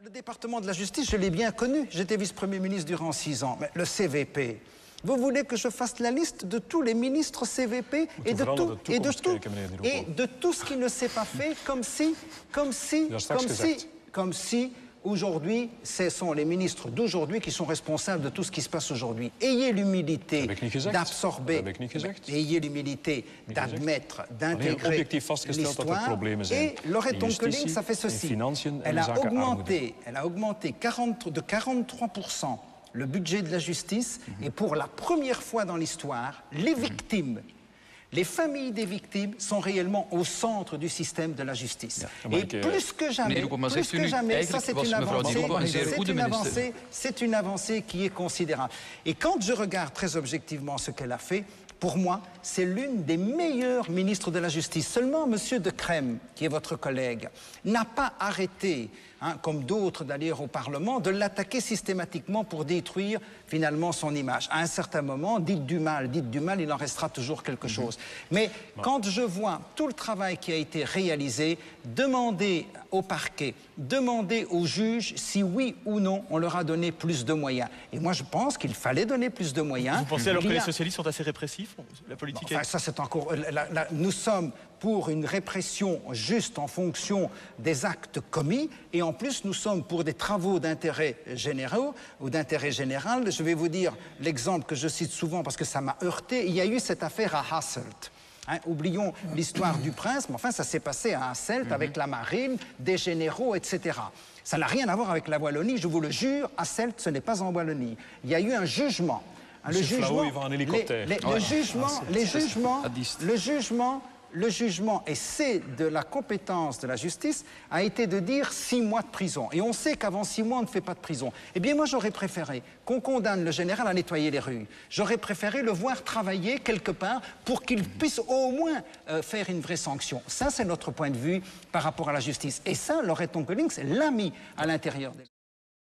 Le département de la justice, je l'ai bien connu. J'étais vice-premier ministre durant 6 ans. Mais le CVP, vous voulez que je fasse la liste de tous les ministres CVP et de tout ce qui ne s'est pas fait, comme si aujourd'hui, ce sont les ministres d'aujourd'hui qui sont responsables de tout ce qui se passe aujourd'hui. Ayez l'humilité d'absorber, ayez l'humilité d'admettre, d'intégrer l'histoire. Et Laurette Onkelinx a fait ceci. Elle a augmenté de 43% le budget de la justice et pour la première fois dans l'histoire, les victimes, les familles des victimes sont réellement au centre du système de la justice. Et plus que jamais, ça c'est une avancée qui est considérable. Et quand je regarde très objectivement ce qu'elle a fait, pour moi, c'est l'une des meilleures ministres de la Justice. Seulement, M. De Crème, qui est votre collègue, n'a pas arrêté, comme d'autres d'ailleurs au Parlement, de l'attaquer systématiquement pour détruire finalement son image. À un certain moment, dites du mal, il en restera toujours quelque chose. Mais quand je vois tout le travail qui a été réalisé, demandez au parquet, demandez aux juges si oui ou non on leur a donné plus de moyens. Et moi, je pense qu'il fallait donner plus de moyens. Vous pensez alors que les socialistes sont assez répressifs? La politique ça, c'est encore... nous sommes pour une répression juste en fonction des actes commis et en plus nous sommes pour des travaux d'intérêt généraux ou d'intérêt général. Je vais vous dire l'exemple que je cite souvent parce que ça m'a heurté. Il y a eu cette affaire à Hasselt. Oublions l'histoire du prince, mais enfin ça s'est passé à Hasselt avec la marine, des généraux, etc. Ça n'a rien à voir avec la Wallonie, je vous le jure, Hasselt ce n'est pas en Wallonie. Il y a eu un jugement. Le jugement, et c'est de la compétence de la justice, a été de dire 6 mois de prison. Et on sait qu'avant 6 mois, on ne fait pas de prison. Eh bien, moi, j'aurais préféré qu'on condamne le général à nettoyer les rues. J'aurais préféré le voir travailler quelque part pour qu'il puisse au moins faire une vraie sanction. Ça, c'est notre point de vue par rapport à la justice. Et ça, Laurette Onkelinx l'a mis à l'intérieur des...